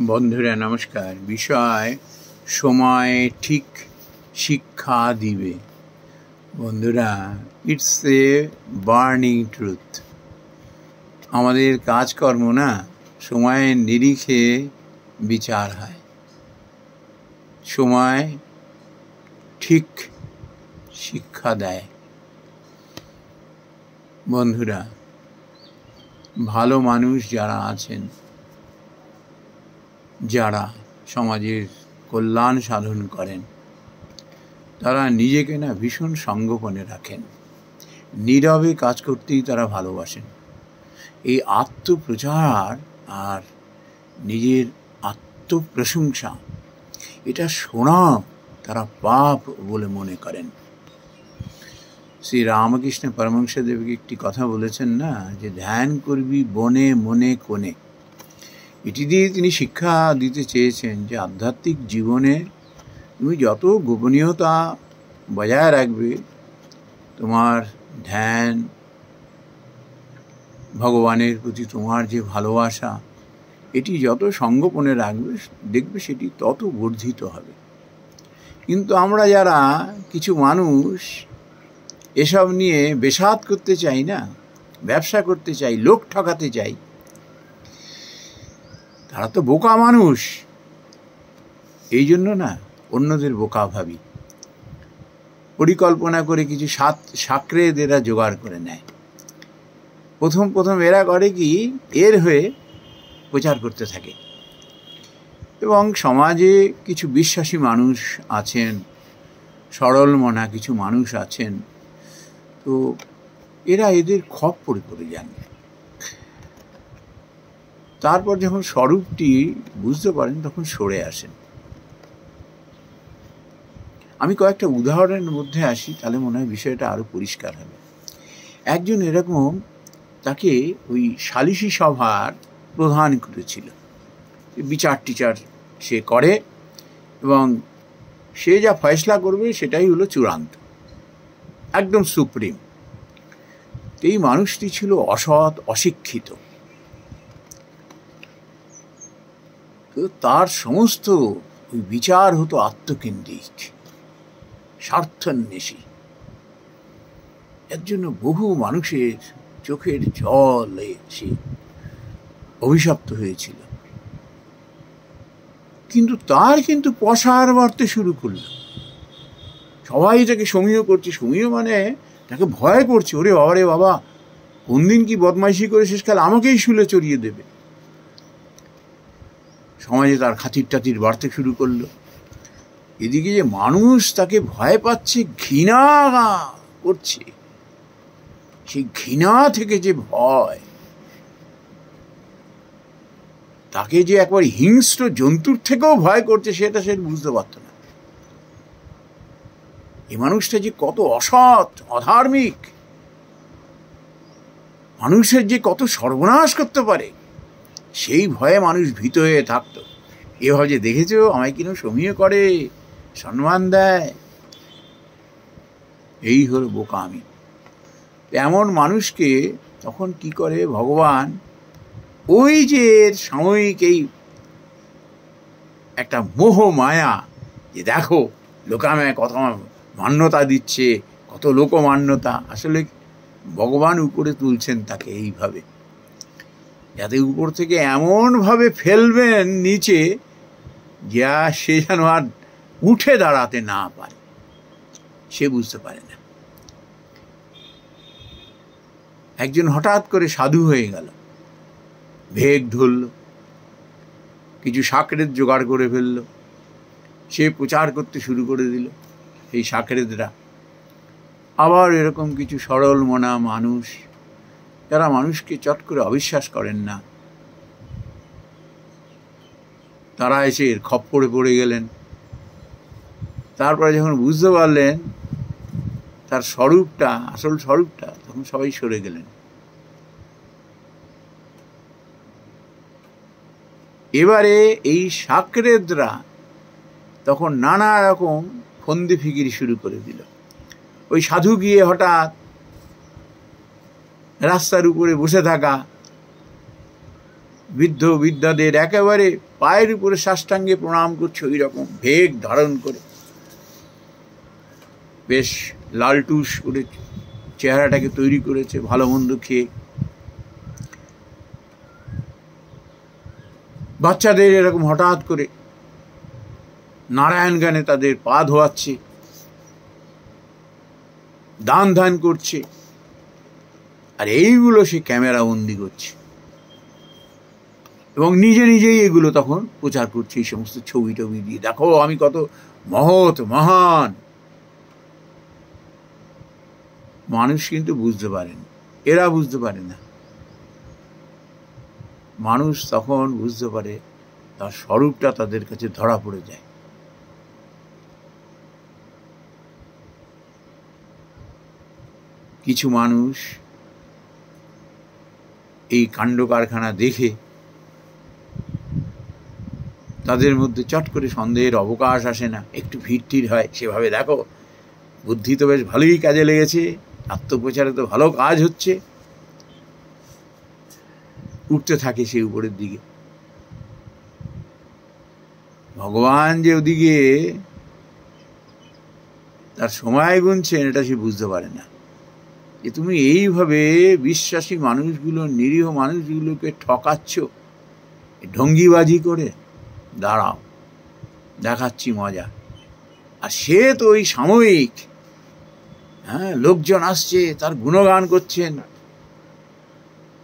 বন্ধুরা নমস্কার। বিষয় সময় ঠিক শিক্ষা দিবে। বন্ধুরা, ইটস এ বার্নিং ট্রুথ। আমাদের কাজকর্ম না সময়ের নিরিখে বিচার হয়। সময় ঠিক শিক্ষা দেয়। বন্ধুরা, ভালো মানুষ যারা আছেন, যারা সমাজের কল্যাণ সাধন করেন, তারা নিজেকে না ভীষণ সংগোপনে রাখেন। নীরবে কাজ করতেই তারা ভালোবাসেন। এই আত্মপ্রচার আর নিজের আত্মপ্রশংসা, এটা শোনা তারা পাপ বলে মনে করেন। শ্রী রামকৃষ্ণ পরমহংসদেবকে একটি কথা বলেছেন না, যে ধ্যান করবি বনে মনে কোণে। এটি দিয়ে তিনি শিক্ষা দিতে চেয়েছেন যে আধ্যাত্মিক জীবনে তুমি যত গোপনীয়তা বজায় রাখবে, তোমার ধ্যান, ভগবানের প্রতি তোমার যে ভালোবাসা, এটি যত সংগোপনে রাখবে, দেখবে সেটি তত বর্ধিত হবে। কিন্তু আমরা যারা কিছু মানুষ এসব নিয়ে বেসাত করতে চাই না, ব্যবসা করতে চাই, লোক ঠকাতে চাই, তারা তো বোকা মানুষ। এই জন্য না অন্যদের বোকা ভাবি। পরিকল্পনা করে কিছু সাকরেদ এরা জোগাড় করে নেয়। প্রথম এরা করে কি, এর হয়ে প্রচার করতে থাকে। এবং সমাজে কিছু বিশ্বাসী মানুষ আছেন, সরল মনা কিছু মানুষ আছেন, তো এরা এদের খপ্পরে পড়ে যান। তারপর যখন স্বরূপটি বুঝতে পারেন, তখন সরে আসেন। আমি কয়েকটা উদাহরণের মধ্যে আসি, তাহলে মনে হয় বিষয়টা আরো পরিষ্কার হবে। একজন এরকম, তাকে ওই সালিশি সভার প্রধান করেছিল। বিচার টিচার সে করে, এবং সে যা ফয়সলা করবে সেটাই হলো চূড়ান্ত, একদম সুপ্রিম। এই মানুষটি ছিল অসৎ, অশিক্ষিত। তার সমস্ত ওই বিচার হতো আত্মকেন্দ্রিক, স্বার্থান্বেষী। এর জন্য বহু মানুষের চোখের জলে সে অভিশপ্ত হয়েছিল। কিন্তু তার পসার বাড়তে শুরু করল। সবাই তাকে সমীহ করছে। সমীহ মানে তাকে ভয় করছে, ওরে বাবা রে বাবা, কোন দিন কি বদমাইশি করে শেষকাল আমাকেই শুলে চড়িয়ে দেবে। সমাজে তার খাতির টাতির বাড়তে শুরু করলো। এদিকে যে মানুষ তাকে ভয় পাচ্ছে, ঘৃণা করছে, সেই ঘৃণা থেকে যে ভয়, তাকে যে একবার হিংস্র জন্তুর থেকেও ভয় করছে, সেটা সে বুঝতে পারত না। এই মানুষটা যে কত অসৎ, অধার্মিক, মানুষের যে কত সর্বনাশ করতে পারে, সেই ভয়ে মানুষ ভীত হয়ে থাকত। এভাবে যে দেখেছো, আমায় কিনা সমীহ করে, সম্মান দেয়, এই হলো বোকামি। এমন মানুষকে তখন কি করে ভগবান, ওই যে সাময়িক এই একটা মোহ মায়া, যে দেখো লোকাময় কত মান্যতা দিচ্ছে, কত লোকমান্যতা, আসলে ভগবান উপরে তুলছেন তাকে এইভাবে, যাতে উপর থেকে এমন ভাবে ফেলবেন নিচে, যা সে যেন আর উঠে দাঁড়াতে না পারে। সে বুঝতে পারে না। একজন হঠাৎ করে সাধু হয়ে গেল, ভেগ ধরল, কিছু সাকরেদ জোগাড় করে ফেলল, সে প্রচার করতে শুরু করে দিল। এই সাকরেদরা আবার এরকম কিছু সরল মনা মানুষ, যারা মানুষকে চট করে অবিশ্বাস করেন না, তারা এসে এর খপ্পরে পড়ে গেলেন। তারপরে যখন বুঝতে পারলেন তার স্বরূপটা, আসল স্বরূপটা, তখন সবাই সরে গেলেন। এবারে এই সাকরেদরা তখন নানা রকম ফন্দি ফিকিরি শুরু করে দিল। ওই সাধু গিয়ে হঠাৎ রাস্তার উপরে বসে থাকা, বৃদ্ধ বৃদ্ধাদের একেবারে পায়ের উপরে সাষ্টাঙ্গে প্রণাম করছে, ওই রকম ভেগ ধারণ করে, বেশ লালটুস করে চেহারাটাকে তৈরি করেছে ভালো মন্দ খেয়ে। বাচ্চাদের এরকম হঠাৎ করে নারায়ণ গানে তাদের পা ধোয়াচ্ছে, দান ধান করছে, আর এইগুলো সে ক্যামেরা বন্দি করছে এবং নিজে নিজেই এগুলো তখন প্রচার করছে এই সমস্ত ছবি টবি দিয়ে, দেখো আমি কত মহৎ মহান। মানুষ কিন্তু বুঝতে পারেন, এরা বুঝতে পারে না। মানুষ তখন বুঝতে পারে, তার স্বরূপটা তাদের কাছে ধরা পড়ে যায়। কিছু মানুষ এই কাণ্ড কারখানা দেখে তাদের মধ্যে চট করে সন্দেহের অবকাশ আসে না, একটু ভিড় হয়, সেভাবে দেখো বুদ্ধি তো বেশ ভালোই কাজে লেগেছে, আত্মপ্রচারে তো ভালো কাজ হচ্ছে, উঠতে থাকে সে উপরের দিকে। ভগবান যে ওদিকে তার সময় গুনছেন এটা সে বুঝতে পারে না, যে তুমি এইভাবে বিশ্বাসী মানুষগুলো, নিরীহ মানুষগুলোকে ঠকাচ্ছ ঢঙ্গিবাজি করে, দাঁড়াও দেখাচ্ছি মজা। আর সে তো ওই সাময়িক, হ্যাঁ, লোকজন আসছে তার গুণগান করছেন,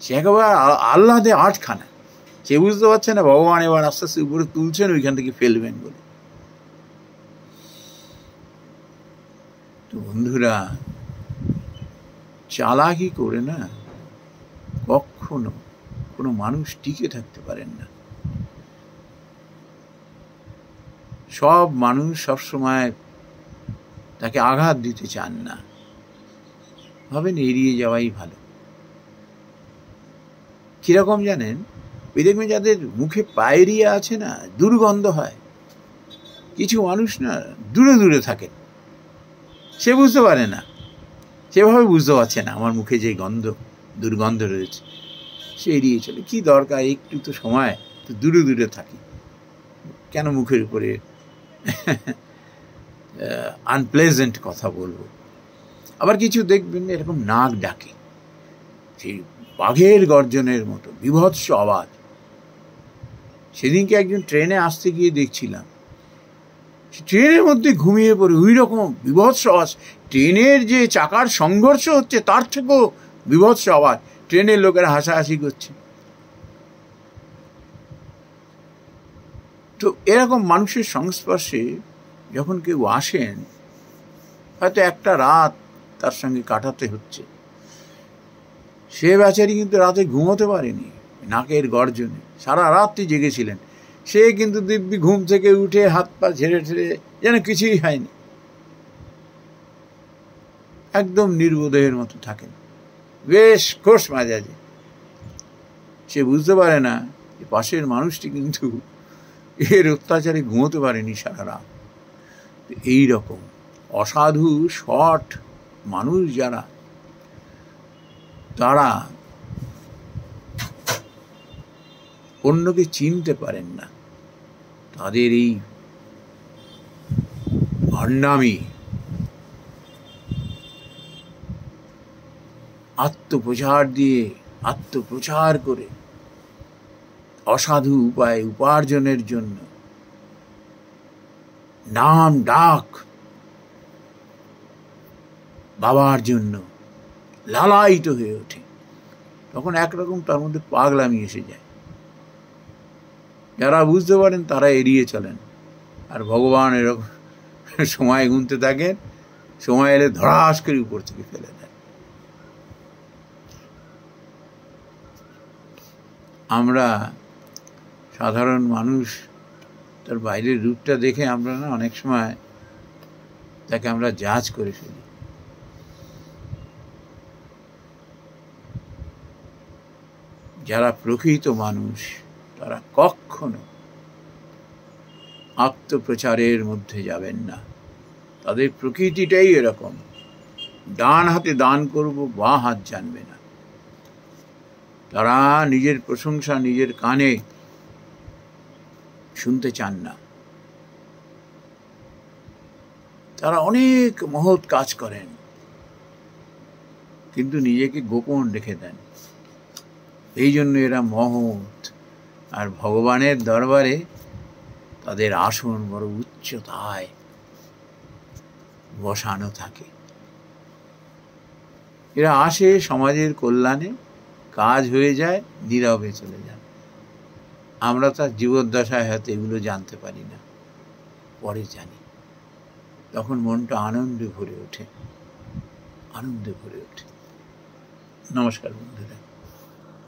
সে একেবারে আহ্লাদে আটখানা, সে বুঝতে পারছে না ভগবান এবার আস্তে আস্তে উপরে তুলছেন, ওইখান থেকে ফেলবেন বলে। তো বন্ধুরা, চালাকি করে না কখনো কোনো মানুষ টিকে থাকতে পারেন না। সব মানুষ সবসময় তাকে আঘাত দিতে চান না, ভাবেন এড়িয়ে যাওয়াই ভালো। কিরকম জানেন, ওই দেখবেন যাদের মুখে পায়রিয়া আছে না, দুর্গন্ধ হয়, কিছু মানুষ না দূরে দূরে থাকেন, সে বুঝতে পারে না, সেভাবে বুঝতে পারছে না আমার মুখে যে গন্ধ, দুর্গন্ধ রয়েছে, সে এড়িয়ে চলে। কি দরকার, একটু তো সময়, তো দূরে দূরে থাকি, কেন মুখের উপরে আনপ্লেজেন্ট কথা বলবো। আবার কিছু দেখবেন এরকম নাক ডাকে, সেই বাঘের গর্জনের মতো বিভৎস আওয়াজ। সেদিনকে একজন ট্রেনে আসতে গিয়ে দেখছিলাম, ট্রেনের মধ্যে ঘুমিয়ে পড়ে ওই রকম বিভৎস আওয়াজ, ট্রেনের যে চাকার সংঘর্ষ হচ্ছে তার থেকেও বিভৎস আওয়াজ, ট্রেনের লোকেরা হাসাহাসি করছে। তো এরকম মানুষের সংস্পর্শে যখন কেউ আসেন, হয়তো একটা রাত তার সঙ্গে কাটাতে হচ্ছে, সে বেচারি কিন্তু রাতে ঘুমোতে পারেনি নাকের গর্জনে, সারা রাত্রি জেগেছিলেন, সে কিন্তু দিব্যি ঘুম থেকে উঠে হাত পা ঝেড়ে ঠেড়ে যেন কিছুই হয়নি, একদম নির্বোধের মতো থাকেন, বেশ খোশ মেজাজে। সে বুঝতে পারে না যে পাশের মানুষটি কিন্তু এর অত্যাচারে ঘুমোতে পারেনি সারা রাত। এইরকম অসাধু শট মানুষ যারা, তারা অন্যকে চিনতে পারেন না, তাদের এই ভণ্ডামি, আত্মপ্রচার দিয়ে আত্মপ্রচার করে অসাধু উপায় উপার্জনের জন্য নাম ডাক বাবার জন্য লালায়িত হয়ে ওঠে, তখন একরকম তার মধ্যে পাগলামি এসে যায়। যারা বুঝতে পারেন তারা এড়িয়ে চলেন, আর ভগবান এরকম সময় গুনতে থাকেন, সময় এলে ধরাস করে উপর থেকে ফেলে দেন। আমরা সাধারণ মানুষ, তার বাইরের রূপটা দেখে আমরা না অনেক সময় তাকে আমরা জাজ করে ফেলি। যারা প্রকৃত মানুষ তারা কখনো আত্মপ্রচারের মধ্যে যাবেন না, তাদের প্রকৃতিটাই এরকম, ডান হাতে দান করব, বাঁ হাত জানবে না। তারা নিজের প্রশংসা নিজের কানে শুনতে চান না। তারা অনেক মহৎ কাজ করেন, কিন্তু নিজেকে গোপন রেখে দেন। এই জন্য এরা মহৎ, আর ভগবানের দরবারে তাদের আসন বড় উচ্চতায় বসানো থাকে। এরা আসে সমাজের কল্যাণে, কাজ হয়ে যায়, নীরবে চলে যান। আমরা তার জীবদ্দশায় হয়তো এগুলো জানতে পারি না, পরে জানি। তখন মনটা আনন্দে ভরে ওঠে, আনন্দে ভরে ওঠে। নমস্কার বন্ধুরা।